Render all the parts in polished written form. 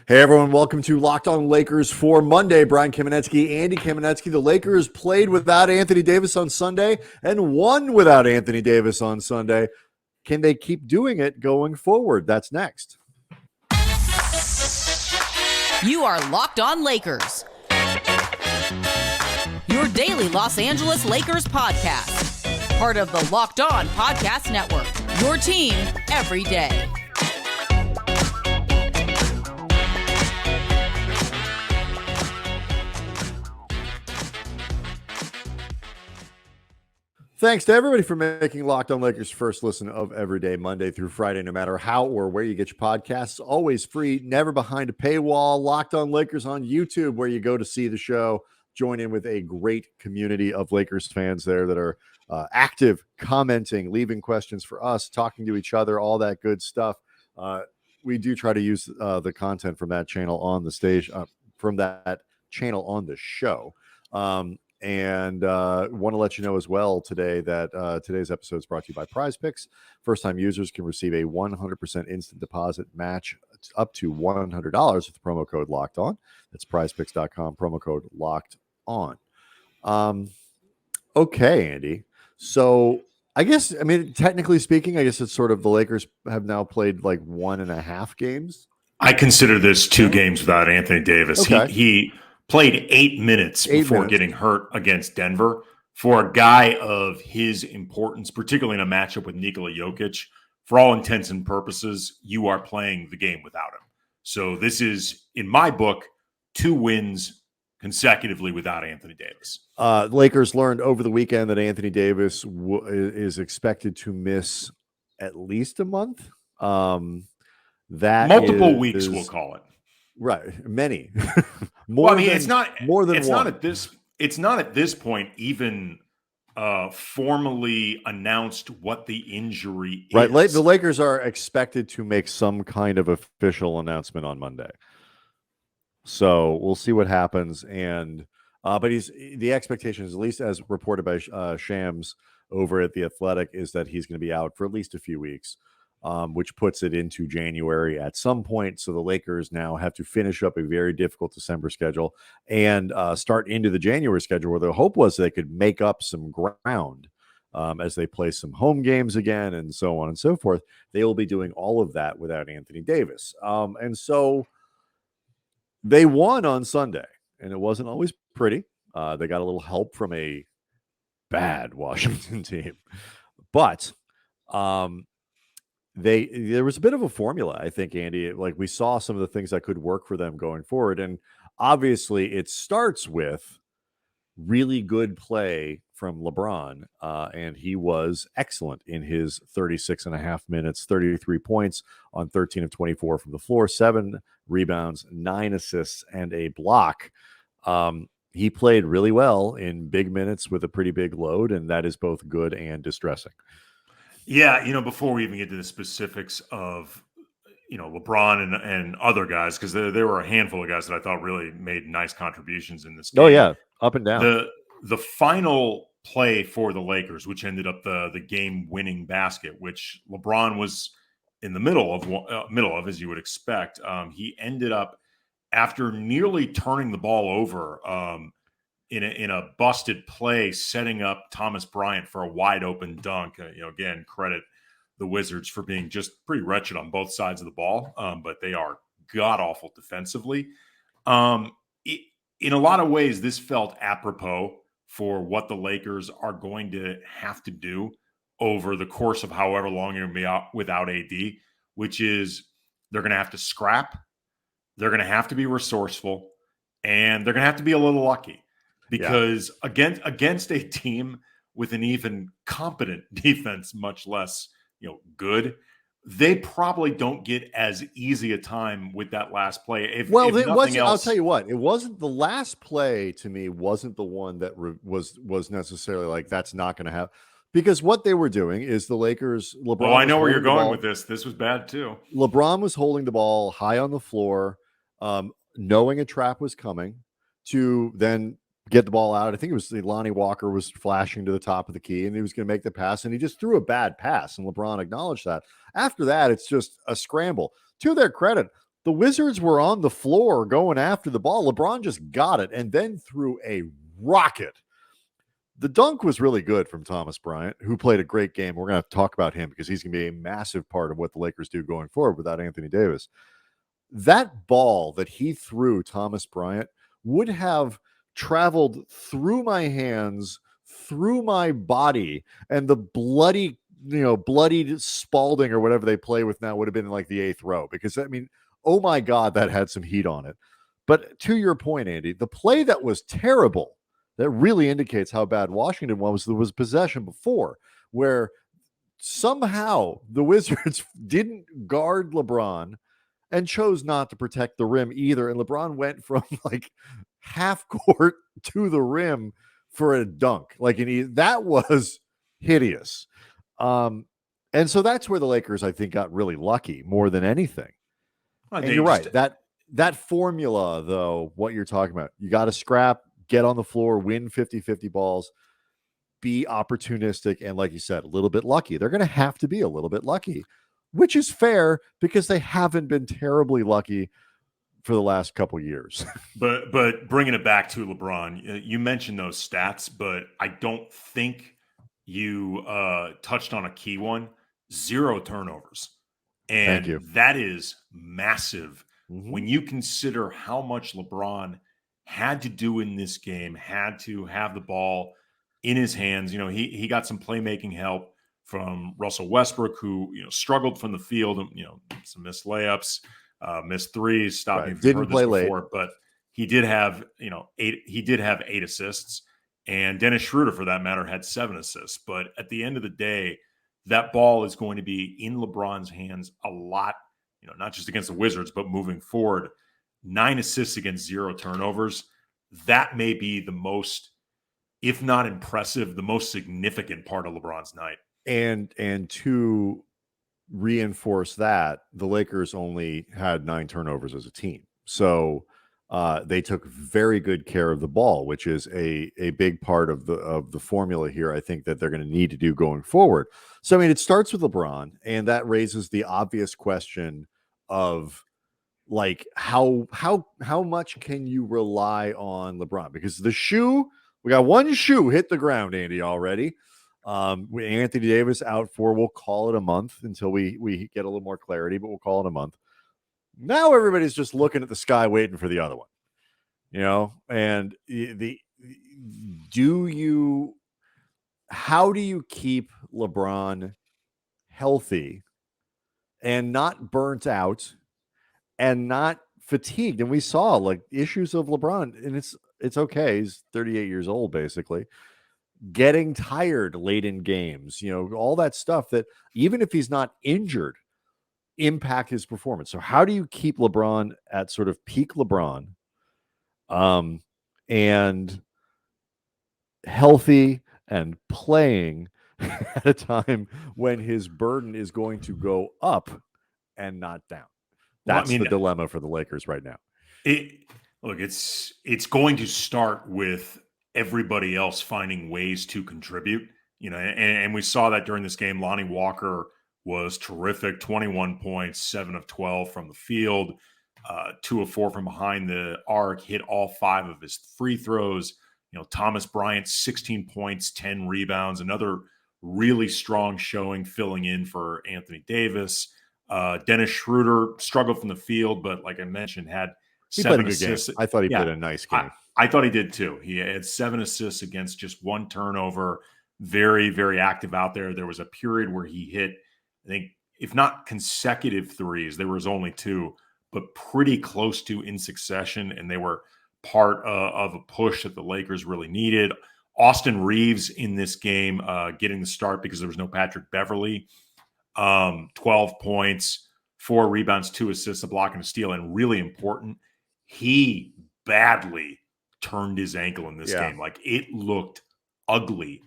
Hey, everyone. Welcome to Locked On Lakers for Monday. Brian Kamenetsky, Andy Kamenetsky. The Lakers played without Anthony Davis on Sunday and won without Anthony Davis on Sunday. Can they keep doing it going forward? That's next. You are Locked On Lakers, your daily Los Angeles Lakers podcast. Part of the Locked On Podcast Network, your team every day. Thanks to everybody for making Locked On Lakers first listen of every day, Monday through Friday, no matter how or where you get your podcasts. Always free, never behind a paywall. Locked On Lakers on YouTube, where you go to see the show. Join in with a great community of Lakers fans there that are active, commenting, leaving questions for us, talking to each other, all that good stuff. We do try to use the content from that channel on the stage, from that channel on the show. And want to let you know as well today that today's episode is brought to you by Prize Picks. First-time users can receive a 100% instant deposit match up to $100 with the promo code Locked On. That's prizepicks.com, promo code Locked On. Okay, Andy. So technically speaking, I guess it's sort of the Lakers have now played like 1.5 games. I consider this 2 games without Anthony Davis. Okay. He played 8 minutes before getting hurt against Denver. For a guy of his importance, particularly in a matchup with Nikola Jokic, for all intents and purposes, you are playing the game without him. So this is, in my book, 2 wins consecutively without Anthony Davis. Lakers learned over the weekend that Anthony Davis is expected to miss at least a month. Multiple weeks, we'll call it. Right, many. It's not at this point even formally announced what the injury is. Right, the Lakers are expected to make some kind of official announcement on Monday, so we'll see what happens. And but the expectation is, at least as reported by Shams over at The Athletic, is that he's going to be out for at least a few weeks. Which puts it into January at some point. So the Lakers now have to finish up a very difficult December schedule and start into the January schedule, where the hope was they could make up some ground as they play some home games again and so on and so forth. They will be doing all of that without Anthony Davis. And so they won on Sunday, and it wasn't always pretty. They got a little help from a bad Washington team. But there was a bit of a formula, I think, Andy. Like, we saw some of the things that could work for them going forward. And obviously it starts with really good play from LeBron. And he was excellent in his 36.5 minutes, 33 points on 13 of 24 from the floor, 7 rebounds, 9 assists, and a block. He played really well in big minutes with a pretty big load, and that is both good and distressing. Yeah, before we even get to the specifics of, LeBron and other guys, because there were a handful of guys that I thought really made nice contributions in this game. Oh, yeah, up and down. The final play for the Lakers, which ended up the game-winning basket, which LeBron was in the middle of, as you would expect. He ended up, after nearly turning the ball over, in a busted play, setting up Thomas Bryant for a wide open dunk. Again, credit the Wizards for being just pretty wretched on both sides of the ball, but they are god awful defensively. In a lot of ways, this felt apropos for what the Lakers are going to have to do over the course of however long you're going to be out without AD, which is they're going to have to scrap, they're going to have to be resourceful, and they're going to have to be a little lucky. Because against a team with an even competent defense, much less good, they probably don't get as easy a time with that last play. I'll tell you what, it wasn't the last play to me. Wasn't the one that was necessarily like that's not going to happen, because what they were doing is the Lakers. LeBron. I know where you're going with this. This was bad too. LeBron was holding the ball high on the floor, knowing a trap was coming, to then get the ball out. I think it was Lonnie Walker was flashing to the top of the key, and he was going to make the pass, and he just threw a bad pass, and LeBron acknowledged that. After that, it's just a scramble. To their credit, The Wizards were on the floor going after the ball. LeBron just got it and then threw a rocket. The dunk was really good from Thomas Bryant, who played a great game. We're going to have to talk about him because he's going to be a massive part of what the Lakers do going forward without Anthony Davis. That ball that he threw, Thomas Bryant, would have traveled through my hands, through my body, and the bloodied Spalding or whatever they play with now would have been like the 8th row. Because, I mean, oh my God, that had some heat on it. But to your point, Andy, the play that was terrible, that really indicates how bad Washington was, there was possession before where somehow the Wizards didn't guard LeBron and chose not to protect the rim either. And LeBron went from like half court to the rim for a dunk. That was hideous. And so that's where the Lakers, I think, got really lucky more than anything. And you're right. That formula, though, what you're talking about, you got to scrap, get on the floor, win 50-50 balls, be opportunistic, and like you said, a little bit lucky. They're going to have to be a little bit lucky, which is fair because they haven't been terribly lucky for the last couple years. But bringing it back to LeBron, you mentioned those stats, but I don't think you touched on a key one: 0 turnovers. And that is massive when you consider how much LeBron had to do in this game, had to have the ball in his hands. He got some playmaking help from Russell Westbrook, who struggled from the field, and some missed layups, missed threes. Stop me if you've heard this before, but he did have 8. He did have 8 assists, and Dennis Schroder, for that matter, had 7 assists. But at the end of the day, that ball is going to be in LeBron's hands a lot. Not just against the Wizards, but moving forward. 9 assists against 0 turnovers. That may be the most, if not impressive, the most significant part of LeBron's night. And to reinforce that, the Lakers only had 9 turnovers as a team. So they took very good care of the ball, which is a big part of the formula here. I think that they're going to need to do going forward. So, I mean, it starts with LeBron, and that raises the obvious question of like how much can you rely on LeBron? Because we got one shoe hit the ground, Andy, already. Anthony Davis out for, we'll call it a month until we get a little more clarity, but we'll call it a month. Now everybody's just looking at the sky waiting for the other one, and how do you keep LeBron healthy and not burnt out and not fatigued? And we saw like issues of LeBron, and it's okay. He's 38 years old, basically, getting tired late in games, all that stuff that even if he's not injured, impact his performance. So how do you keep LeBron at sort of peak LeBron, and healthy and playing at a time when his burden is going to go up and not down? That's the dilemma for the Lakers right now. It's going to start with everybody else finding ways to contribute, and we saw that during this game. Lonnie Walker was terrific, 21 points, 7 of 12 from the field, 2 of 4 from behind the arc, hit all 5 of his free throws. Thomas Bryant, 16 points, 10 rebounds, another really strong showing filling in for Anthony Davis. Dennis Schroder struggled from the field, but like I mentioned, had 7 assists. I thought he played a nice game. I thought he did too. He had 7 assists against just 1 turnover. Very, very active out there. There was a period where he hit, I think, if not consecutive threes, there was only 2, but pretty close to in succession, and they were part of a push that the Lakers really needed. Austin Reeves in this game getting the start because there was no Patrick Beverley. 12 points, 4 rebounds, 2 assists, a block, and a steal. And really important, he badly turned his ankle in this game. Like, it looked ugly.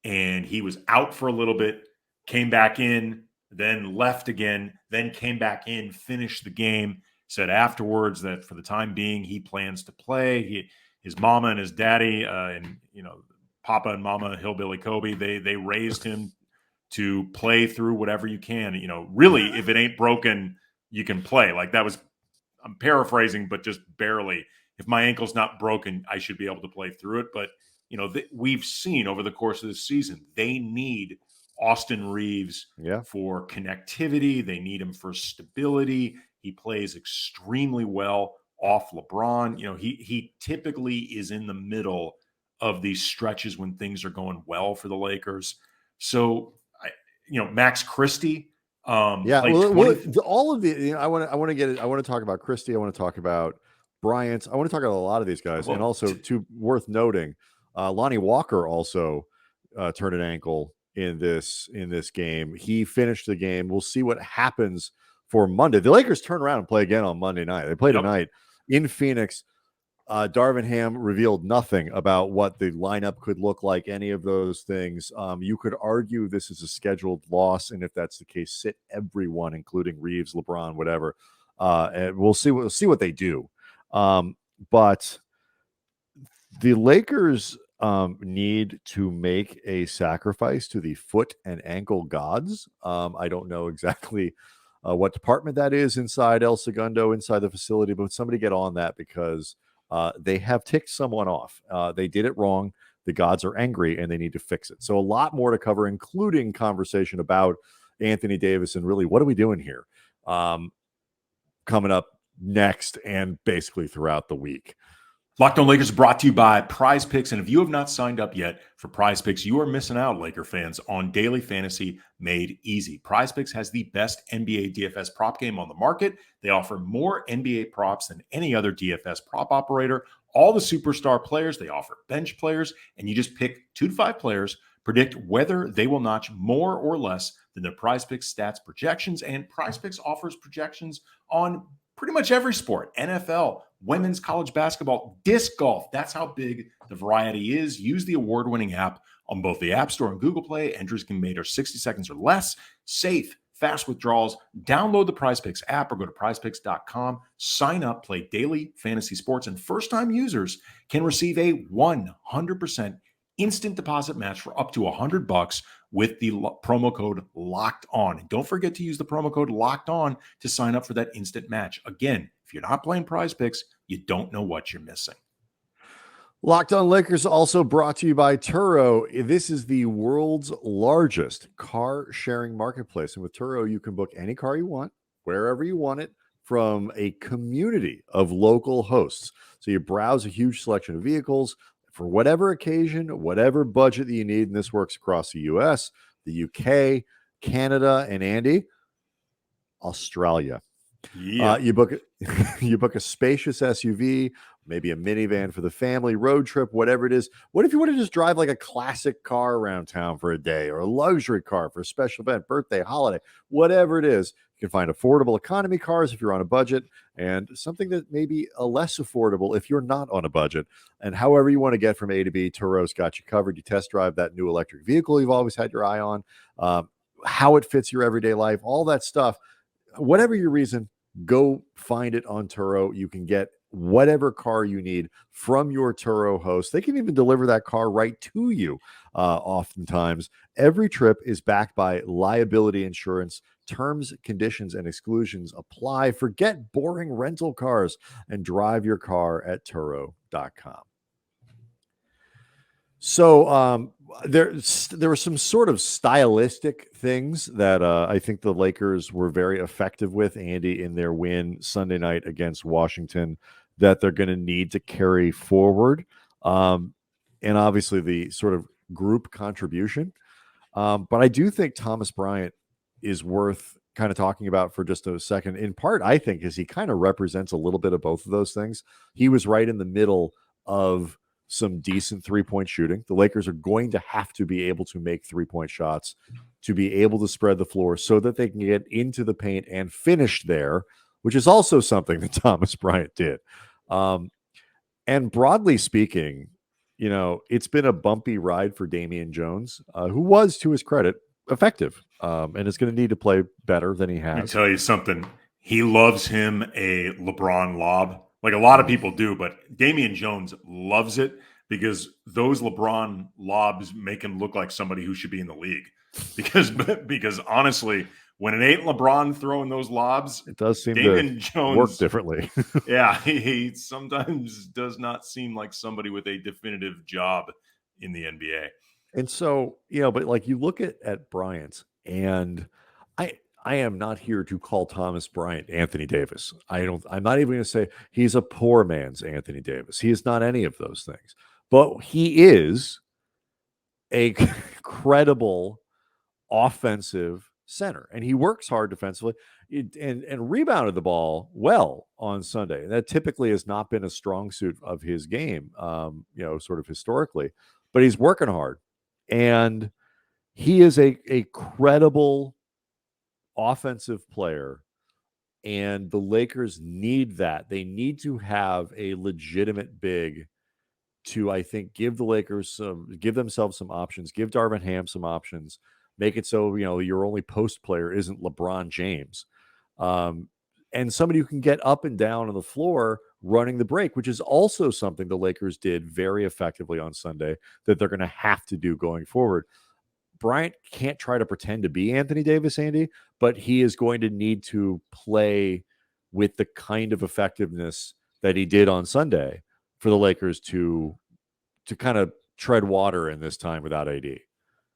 And he was out for a little bit, came back in, then left again, then came back in, finished the game, said afterwards that for the time being, he plans to play. His mama and his daddy, and Papa and Mama Hillbilly Kobe, they raised him to play through whatever you can. Really, if it ain't broken, you can play. Like, that was I'm paraphrasing, but just barely. If my ankle's not broken, I should be able to play through it. But, we've seen over the course of this season, they need Austin Reeves for connectivity. They need him for stability. He plays extremely well off LeBron. He typically is in the middle of these stretches when things are going well for the Lakers. So, Max Christie. All of the. I want to get it. I want to talk about Christie. I want to talk about Bryant. I want to talk about a lot of these guys, and also worth noting, Lonnie Walker also turned an ankle in this game. He finished the game. We'll see what happens for Monday. The Lakers turn around and play again on Monday night. They play tonight in Phoenix. Darvin Ham revealed nothing about what the lineup could look like, any of those things. You could argue this is a scheduled loss, and if that's the case, sit everyone, including Reeves, LeBron, whatever. And we'll see what they do. But the Lakers need to make a sacrifice to the foot and ankle gods. I don't know exactly what department that is inside El Segundo, inside the facility, but somebody get on that because they have ticked someone off. They did it wrong. The gods are angry and they need to fix it. So a lot more to cover, including conversation about Anthony Davis and really what are we doing here coming up next and basically throughout the week. Locked On Lakers brought to you by Prize Picks. And if you have not signed up yet for Prize Picks, you are missing out, Laker fans, on daily fantasy made easy. Prize Picks has the best NBA DFS prop game on the market. They offer more NBA props than any other DFS prop operator. All the superstar players, they offer bench players, and you just pick 2 to 5 players, predict whether they will notch more or less than their Prize Picks stats projections. And Prize Picks offers projections on pretty much every sport: NFL, women's college basketball, disc golf. That's how big the variety is. Use the award-winning app on both the App Store and Google Play. Entries can be made in 60 seconds or less. Safe, fast withdrawals. Download the PrizePicks app or go to prizepicks.com. Sign up, play daily fantasy sports, and first-time users can receive a 100% instant deposit match for up to $100 with the promo code Locked On. And don't forget to use the promo code Locked On to sign up for that instant match. Again, if you're not playing Prize Picks, you don't know what you're missing. Locked On Lakers also brought to you by Turo. This is the world's largest car sharing marketplace. And with Turo, you can book any car you want, wherever you want it, from a community of local hosts. So you browse a huge selection of vehicles for whatever occasion, whatever budget that you need. And this works across the US, the UK, Canada, and Andy, Australia. Yeah. You book a spacious SUV, maybe a minivan for the family, road trip, whatever it is. What if you want to just drive like a classic car around town for a day, or a luxury car for a special event, birthday, holiday, whatever it is? You can find affordable economy cars if you're on a budget, and something that may be a less affordable if you're not on a budget. And however you want to get from A to B, Turo's got you covered. You test drive that new electric vehicle you've always had your eye on, how it fits your everyday life, all that stuff. Whatever your reason, go find it on Turo. You can get whatever car you need from your Turo host. They can even deliver that car right to you. Oftentimes, every trip is backed by liability insurance. Terms, conditions, and exclusions apply. Forget boring rental cars and drive your car at Turo.com. So there were some sort of stylistic things that I think the Lakers were very effective with, Andy, in their win Sunday night against Washington, that they're going to need to carry forward. And obviously the sort of group contribution. But I do think Thomas Bryant is worth kind of talking about for just a second. In part, I think, is he kind of represents a little bit of both of those things. He was right in the middle of some decent three-point shooting. The Lakers are going to have to be able to make three-point shots to be able to spread the floor so that they can get into the paint and finish there, which is also something that Thomas Bryant did. And broadly speaking, it's been a bumpy ride for Damian Jones, who was, to his credit, effective, and is going to need to play better than he has. Let me tell you something. He loves him a LeBron lob. Like a lot of people do, but Damian Jones loves it because those LeBron lobs make him look like somebody who should be in the league. Because honestly, when it ain't LeBron throwing those lobs, It does seem Damian to Jones work differently. Yeah, he sometimes does not seem like somebody with a definitive job in the NBA. And so, but like you look at Bryant, and I am not here to call Thomas Bryant Anthony Davis. I'm not even going to say he's a poor man's Anthony Davis. He is not any of those things. But he is a credible offensive center, and he works hard defensively and rebounded the ball well on Sunday. And that typically has not been a strong suit of his game, sort of historically, but he's working hard, and he is a credible offensive player. And the Lakers need that. They need to have a legitimate big to, I think, give themselves some options, give Darvin Ham some options, make it so, your only post player isn't LeBron James. And somebody who can get up and down on the floor running the break, which is also something the Lakers did very effectively on Sunday that they're going to have to do going forward. Bryant can't try to pretend to be Anthony Davis, Andy, but he is going to need to play with the kind of effectiveness that he did on Sunday for the Lakers to kind of tread water in this time without AD.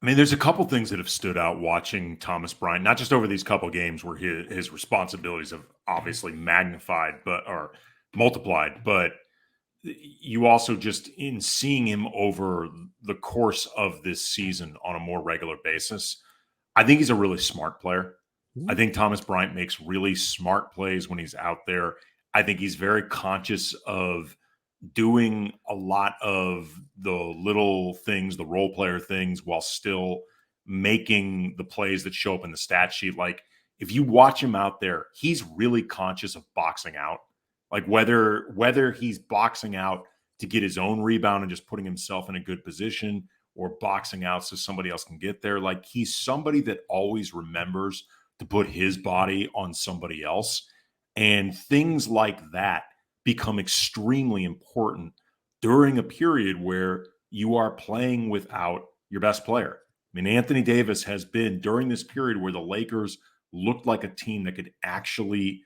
I mean, there's a couple things that have stood out watching Thomas Bryant, not just over these couple games where his responsibilities have obviously multiplied, but you also just in seeing him over the course of this season on a more regular basis, I think he's a really smart player. I think Thomas Bryant makes really smart plays when he's out there. I think he's very conscious of doing a lot of the little things, the role player things, while still making the plays that show up in the stat sheet. Like if you watch him out there, he's really conscious of boxing out. Like whether he's boxing out to get his own rebound and just putting himself in a good position, or boxing out so somebody else can get there. Like he's somebody that always remembers to put his body on somebody else. And things like that become extremely important during a period where you are playing without your best player. I mean, Anthony Davis has been, during this period where the Lakers looked like a team that could actually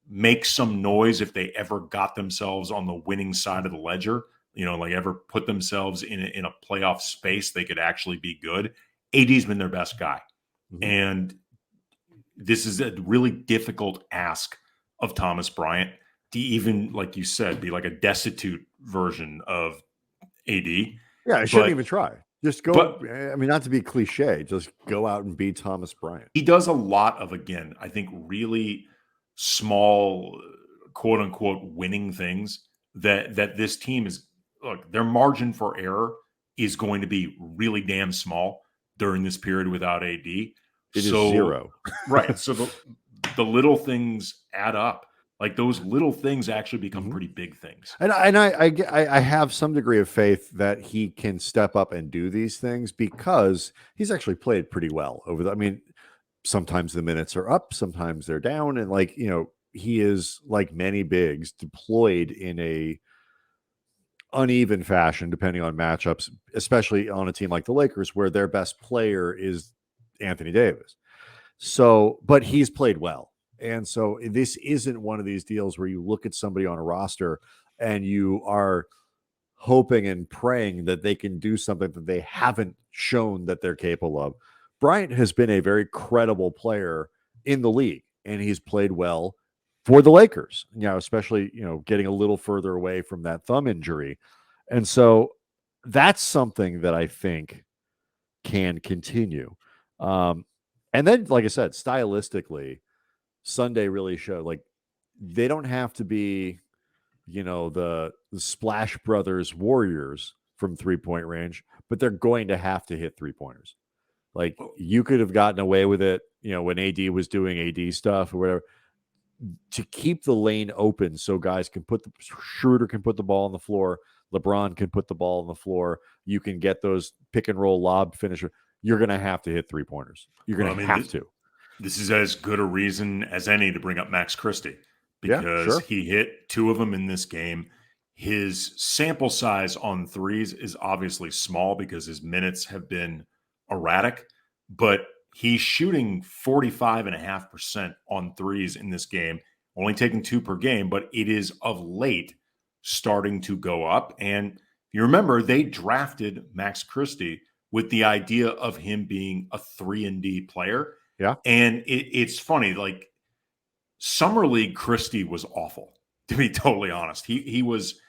make some noise if they ever got themselves on the winning side of the ledger, like ever put themselves in a playoff space, they could actually be good. AD's been their best guy. Mm-hmm. And this is a really difficult ask of Thomas Bryant to even, like you said, be like a destitute version of AD. Yeah, I shouldn't even try. Just go. Not to be cliche, just go out and be Thomas Bryant. He does a lot of, again, I think really small, quote unquote, winning things that this team is. Look, their margin for error is going to be really damn small during this period without AD. It is zero. Right. So the little things add up. Like those little things actually become pretty big things. And I have some degree of faith that he can step up and do these things because he's actually played pretty well sometimes the minutes are up, sometimes they're down. And he is, like many bigs, deployed in a uneven fashion, depending on matchups, especially on a team like the Lakers, where their best player is Anthony Davis. So, but he's played well. And so this isn't one of these deals where you look at somebody on a roster and you are hoping and praying that they can do something that they haven't shown that they're capable of. Bryant has been a very credible player in the league, and he's played well for the Lakers, especially, getting a little further away from that thumb injury. And so that's something that I think can continue. And then, like I said, stylistically, Sunday really showed, they don't have to be, the Splash Brothers Warriors from 3-point range, but they're going to have to hit 3-pointers. Like you could have gotten away with it, when AD was doing AD stuff or whatever, to keep the lane open so guys can Schroder can put the ball on the floor, LeBron can put the ball on the floor. You can get those pick and roll lob finisher. You're going to have to hit 3-pointers. You're going to have to. This is as good a reason as any to bring up Max Christie because he hit 2 of them in this game. His sample size on threes is obviously small because his minutes have been erratic, but he's shooting 45.5% on threes in this game, only taking 2 per game, but it is of late starting to go up. And you remember they drafted Max Christie with the idea of him being a 3-and-D player. Yeah. And it's funny, like Summer League Christie was awful, to be totally honest. He was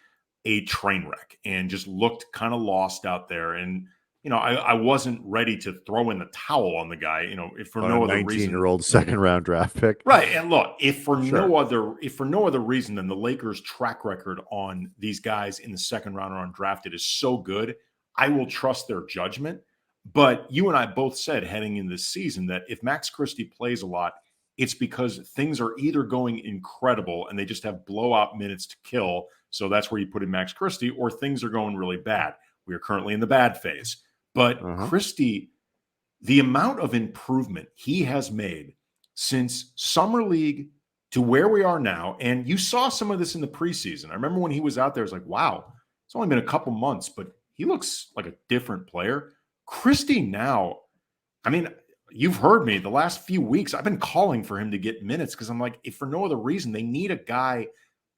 a train wreck and just looked kind of lost out there. And, I wasn't ready to throw in the towel on the guy, if for no other reason. 19-year-old second-round draft pick. Right. And look, if for no other reason than the Lakers' track record on these guys in the second round or undrafted is so good, I will trust their judgment. But you and I both said heading in this season that if Max Christie plays a lot, it's because things are either going incredible and they just have blowout minutes to kill. So that's where you put in Max Christie, or things are going really bad. We are currently in the bad phase. But Christie, the amount of improvement he has made since Summer League to where we are now, and you saw some of this in the preseason. I remember when he was out there, it's like, wow, it's only been a couple months, but he looks like a different player. Christie now, I mean, you've heard me the last few weeks, I've been calling for him to get minutes because I'm like, if for no other reason, they need a guy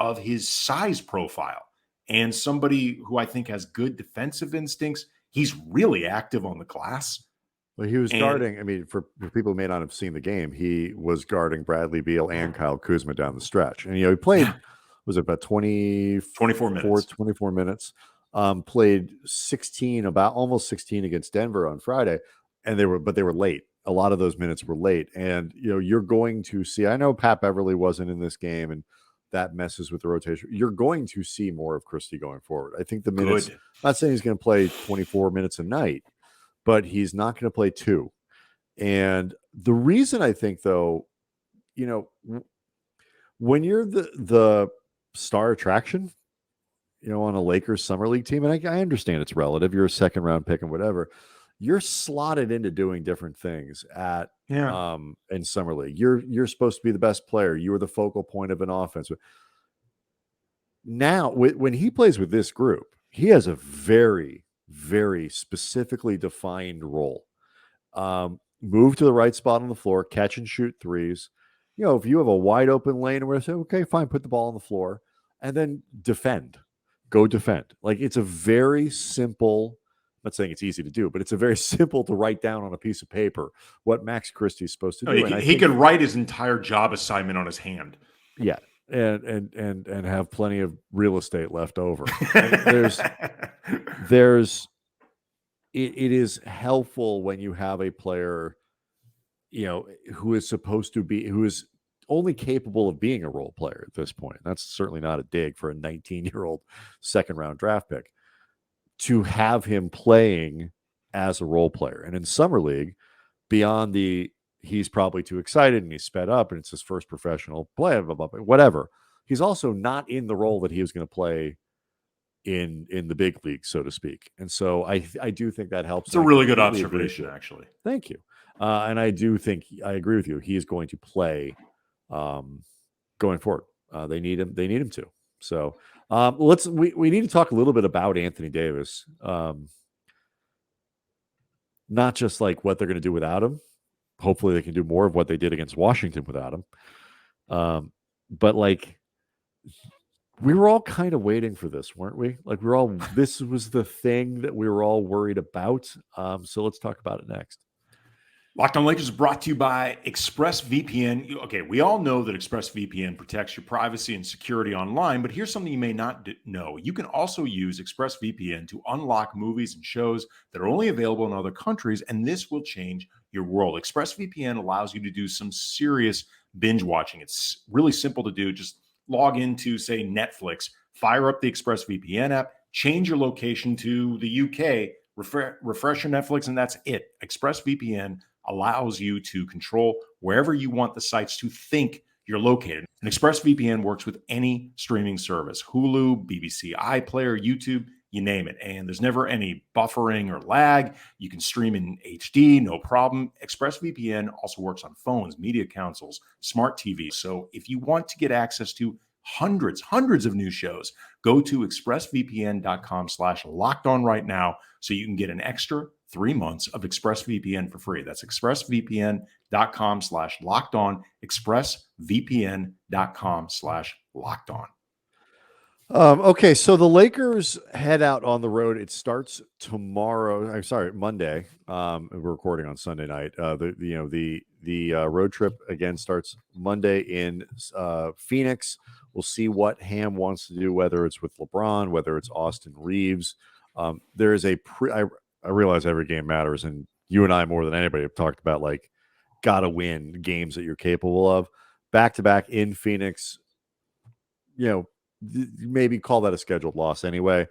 of his size profile and somebody who I think has good defensive instincts. He's really active on the glass. Well, he was guarding. I mean, for people who may not have seen the game, he was guarding Bradley Beal and Kyle Kuzma down the stretch. And, he played, was it about 24 minutes? Played 16, almost 16 against Denver on Friday. And they were late. A lot of those minutes were late. And, you're going to see, I know Pat Beverly wasn't in this game and that messes with the rotation. You're going to see more of Christie going forward. I think the minutes, I'm not saying he's going to play 24 minutes a night, but he's not going to play 2. And the reason I think, though, when you're the star attraction, on a Lakers Summer League team, and I understand it's relative. You're a second round pick and whatever. You're slotted into doing different things in Summer League. You're supposed to be the best player. You are the focal point of an offense. Now, when he plays with this group, he has a very, very specifically defined role. Move to the right spot on the floor, catch and shoot threes. If you have a wide open lane, we're going to say, okay, fine, put the ball on the floor, and then defend. Go defend. Like, it's a very simple. I'm not saying it's easy to do, but it's a very simple to write down on a piece of paper what Max Christie is supposed to do. He could write his entire job assignment on his hand. Yeah, and have plenty of real estate left over. It is helpful when you have a player, who is supposed to be, who is only capable of being a role player at this point. That's certainly not a dig for a 19-year-old second-round draft pick, to have him playing as a role player. And in Summer League, beyond he's probably too excited and he's sped up and it's his first professional play, blah, blah, blah, whatever. He's also not in the role that he was going to play in the big league, so to speak. And so I do think that helps. It's a really good observation, actually. Thank you. And I do think, I agree with you. He is going to play going forward. They need him to. So we need to talk a little bit about Anthony Davis. Not just like what they're going to do without him. Hopefully they can do more of what they did against Washington without him. But like, we were all kind of waiting for this, weren't we? Like, this was the thing that we were all worried about. So let's talk about it next. Locked On Lakers is brought to you by ExpressVPN. Okay, we all know that ExpressVPN protects your privacy and security online, but here's something you may not know. You can also use ExpressVPN to unlock movies and shows that are only available in other countries, and this will change your world. ExpressVPN allows you to do some serious binge watching. It's really simple to do. Just log into, say, Netflix, fire up the ExpressVPN app, change your location to the UK, refresh your Netflix, and that's it. ExpressVPN allows you to control wherever you want the sites to think you're located. And ExpressVPN works with any streaming service, Hulu, BBC iPlayer, YouTube, you name it. And there's never any buffering or lag. You can stream in HD, no problem. ExpressVPN also works on phones, media consoles, smart TVs. So if you want to get access to hundreds of new shows, go to expressvpn.com/lockedon right now so you can get an extra 3 months of ExpressVPN for free. That's expressvpn.com/lockedon, expressvpn.com/lockedon. Okay, so the Lakers head out on the road. It starts tomorrow. I'm sorry, Monday. We're recording on Sunday night. The road trip again starts Monday in Phoenix. We'll see what Ham wants to do, whether it's with LeBron, whether it's Austin Reeves. There is I realize every game matters, and you and I more than anybody have talked about like gotta win games that you're capable of. Back to back in Phoenix. Maybe call that a scheduled loss anyway.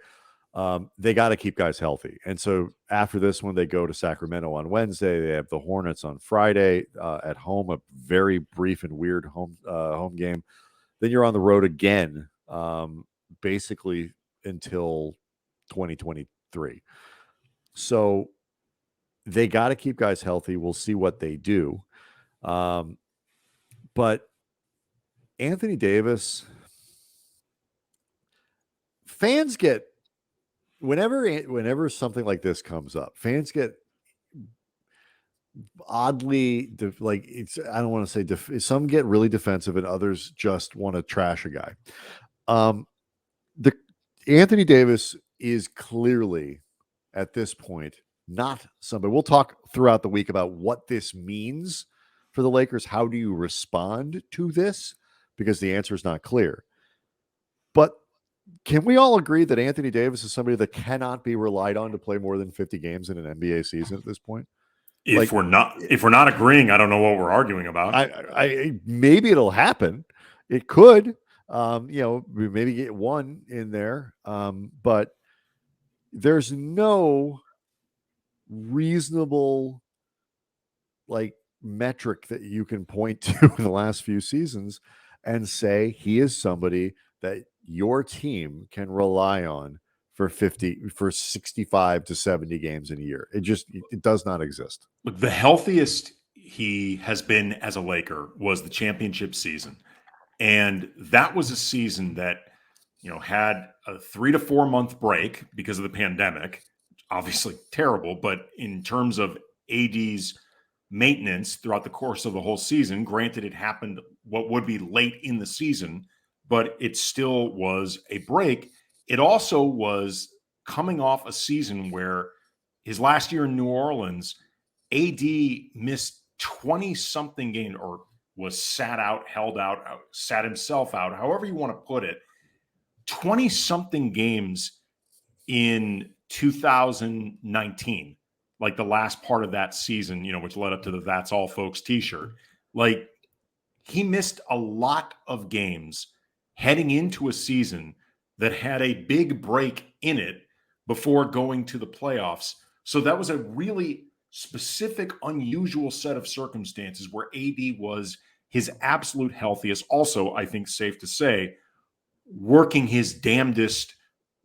They got to keep guys healthy. And so after this one, they go to Sacramento on Wednesday. They have the Hornets on Friday at home, a very brief and weird home game. Then you're on the road again, basically until 2023. So they got to keep guys healthy. We'll see what they do. But Anthony Davis... Fans get whenever something like this comes up, fans get oddly I don't want to say some get really defensive and others just want to trash a guy. The Anthony Davis is clearly at this point not somebody. We'll talk throughout the week about what this means for the Lakers. How do you respond to this? Because the answer is not clear. But can we all agree that Anthony Davis is somebody that cannot be relied on to play more than 50 games in an NBA season at this point? If we're not agreeing, I don't know what we're arguing about. I maybe it'll happen. It could. We maybe get one in there. But there's no reasonable metric that you can point to in the last few seasons and say he is somebody that your team can rely on for 65 to 70 games in a year. It does not exist. Look, the healthiest he has been as a Laker was the championship season. And that was a season that, had a 3 to 4 month break because of the pandemic. Obviously terrible, but in terms of AD's maintenance throughout the course of the whole season, granted it happened what would be late in the season, but it still was a break. It also was coming off a season where his last year in New Orleans, AD missed 20-something games or was sat out, held out, sat himself out, however you want to put it. 20-something games in 2019, like the last part of that season, which led up to the That's All Folks t-shirt. He missed a lot of games heading into a season that had a big break in it before going to the playoffs. So that was a really specific, unusual set of circumstances where AD was his absolute healthiest. Also, I think safe to say, working his damnedest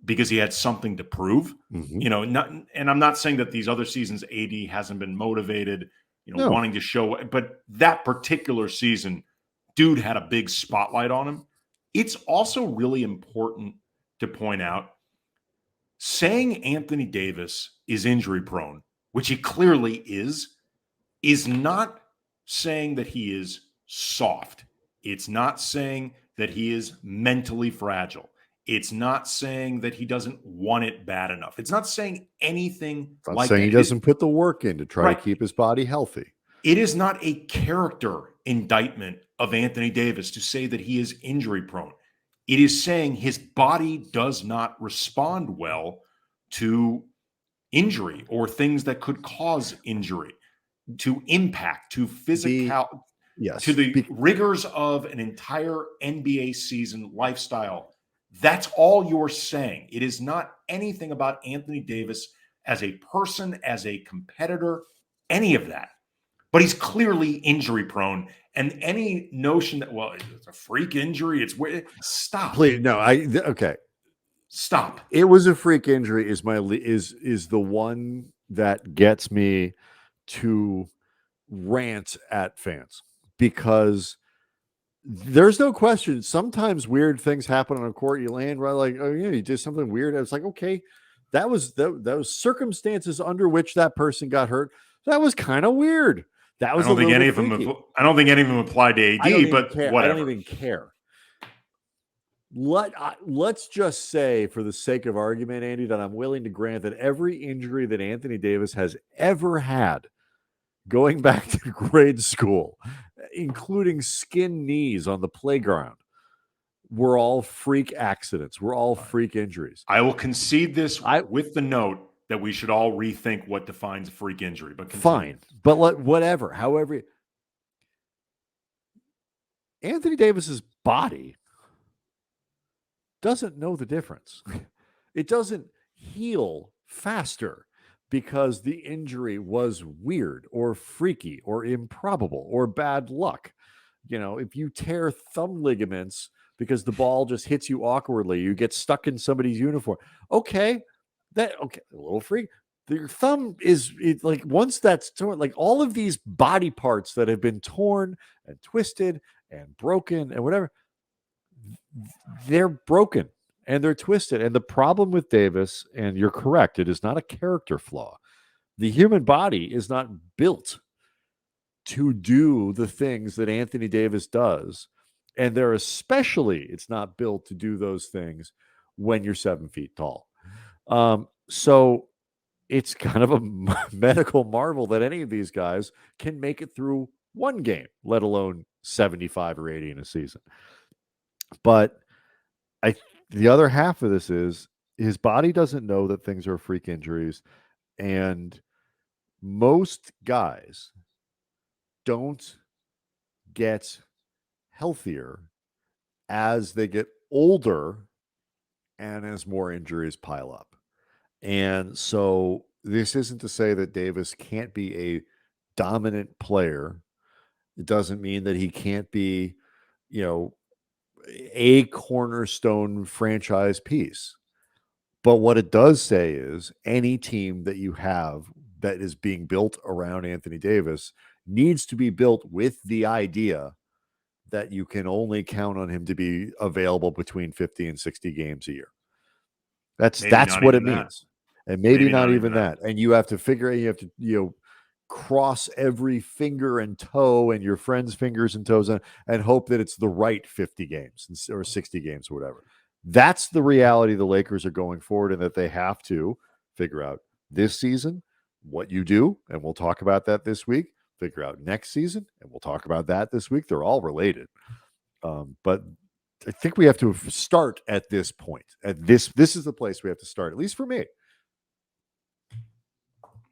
because he had something to prove. Mm-hmm. And I'm not saying that these other seasons AD hasn't been motivated, wanting to show, but that particular season, dude had a big spotlight on him. It's also really important to point out, saying Anthony Davis is injury prone, which he clearly is not saying that he is soft. It's not saying that he is mentally fragile. It's not saying that he doesn't want it bad enough. It's not saying anything like that. It's not saying he doesn't put the work in to try to keep his body healthy. It is not a character indictment of Anthony Davis to say that he is injury prone. It is saying his body does not respond well to injury or things that could cause injury, to impact, to physical, to the rigors of an entire NBA season lifestyle. That's all you're saying. It is not anything about Anthony Davis as a person, as a competitor, any of that. But he's clearly injury prone. And any notion that, it's a freak injury, it's weird. Stop. Please, no, okay. Stop. It was a freak injury is the one that gets me to rant at fans, because there's no question. Sometimes weird things happen on a court. You land right, you did something weird. It's like, okay, those circumstances under which that person got hurt. That was kind of weird. That was I don't think any of freaky. them. I don't think any of them applied to AD, but care. whatever. I don't even care. Let's just say, for the sake of argument, Andy, that I'm willing to grant that every injury that Anthony Davis has ever had, going back to grade school, including skin knees on the playground, were all freak accidents. We're all freak injuries. I will concede this with the note that we should all rethink what defines a freak injury. But continue. Fine, but whatever. However, Anthony Davis's body doesn't know the difference. It doesn't heal faster because the injury was weird or freaky or improbable or bad luck. If you tear thumb ligaments because the ball just hits you awkwardly, you get stuck in somebody's uniform. Okay, a little freak. Your thumb is like, once that's torn, like all of these body parts that have been torn and twisted and broken and whatever, they're broken and they're twisted. And the problem with Davis, and you're correct, it is not a character flaw. The human body is not built to do the things that Anthony Davis does. And it's not built to do those things when you're 7 feet tall. So it's kind of a medical marvel that any of these guys can make it through one game, let alone 75 or 80 in a season. But the other half of this is his body doesn't know that things are freak injuries. And most guys don't get healthier as they get older and as more injuries pile up. And so this isn't to say that Davis can't be a dominant player. It doesn't mean that he can't be, a cornerstone franchise piece. But what it does say is any team that you have that is being built around Anthony Davis needs to be built with the idea that you can only count on him to be available between 50 and 60 games a year. That's what it means. And maybe not even that. And you have to cross every finger and toe and your friend's fingers and toes and hope that it's the right 50 games or 60 games or whatever. That's the reality the Lakers are going forward, and that they have to figure out this season what you do. And we'll talk about that this week. Figure out next season, and we'll talk about that this week. They're all related. But I think we have to start at this point. This is the place we have to start, at least for me.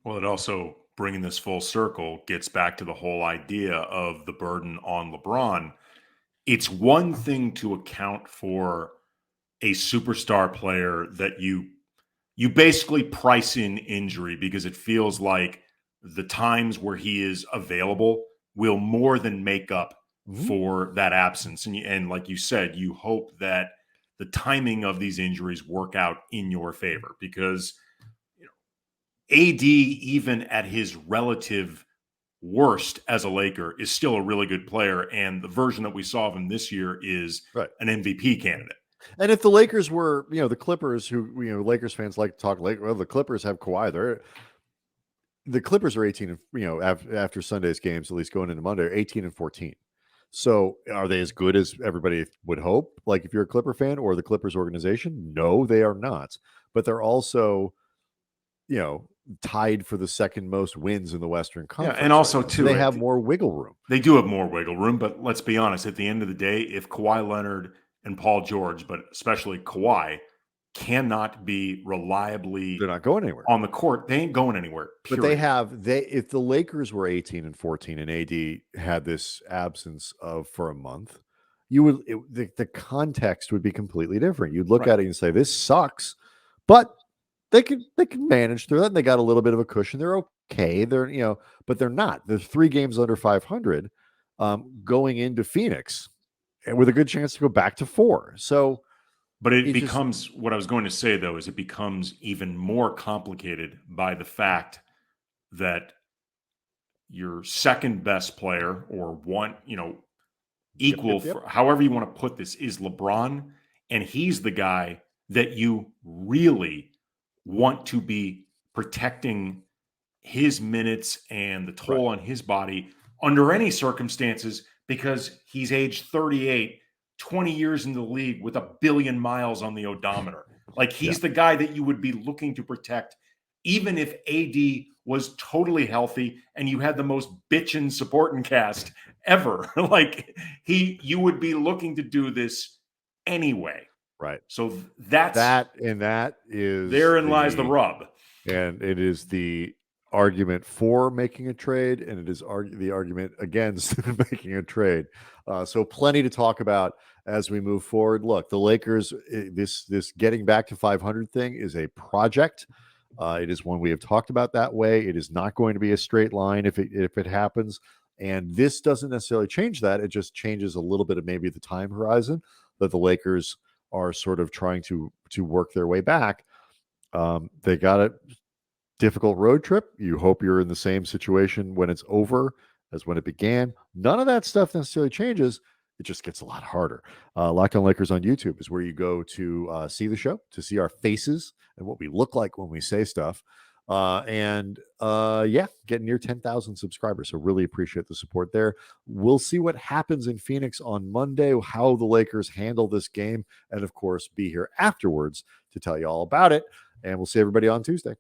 Well, it also, bringing this full circle, gets back to the whole idea of the burden on LeBron. It's one thing to account for a superstar player that you basically price in injury because it feels like the times where he is available will more than make up for that absence. And like you said, you hope that the timing of these injuries work out in your favor, because AD, even at his relative worst as a Laker, is still a really good player. And the version that we saw of him this year is an MVP candidate. And if the Lakers were, the Clippers, who, Lakers fans like to talk, well, the Clippers have Kawhi. The Clippers are 18, after Sunday's games, at least going into Monday, 18-14. So are they as good as everybody would hope? Like, if you're a Clipper fan or the Clippers organization? No, they are not. But they're also, tied for the second most wins in the Western Conference. Yeah, and also, too, they have more wiggle room. They do have more wiggle room, but let's be honest. At the end of the day, if Kawhi Leonard and Paul George, but especially Kawhi, cannot be reliably, they're not going anywhere on the court, they ain't going anywhere. Period. But if the Lakers were 18-14 and AD had this absence for a month, the context would be completely different. You'd look at it and say, this sucks, but they can manage through that. And they got a little bit of a cushion. They're okay. They're, but they're not. They're 3 games under 500 going into Phoenix, and with a good chance to go back to 4. So, but it becomes, what I was going to say though, is it becomes even more complicated by the fact that your second best player, or one, equal, for however you want to put this, is LeBron. And he's the guy that you really want to be protecting his minutes and the toll on his body under any circumstances, because he's age 38, 20 years in the league with 1 billion miles on the odometer. Like, he's the guy that you would be looking to protect, even if AD was totally healthy and you had the most bitchin' supporting cast ever. Like, you would be looking to do this anyway. Right. So that is therein lies the rub. And it is the argument for making a trade, and it is the argument against making a trade. So plenty to talk about as we move forward. Look, the Lakers, this getting back to 500 thing is a project. It is one we have talked about that way. It is not going to be a straight line if it happens. And this doesn't necessarily change that. It just changes a little bit of maybe the time horizon that the Lakers are sort of trying to work their way back. They got a difficult road trip. You hope you're in the same situation when it's over as when it began. None of that stuff necessarily changes. It just gets a lot harder. Locked On Lakers on YouTube is where you go to see the show, to see our faces and what we look like when we say stuff. Getting near 10,000 subscribers. So really appreciate the support there. We'll see what happens in Phoenix on Monday, how the Lakers handle this game, and of course, be here afterwards to tell you all about it. And we'll see everybody on Tuesday.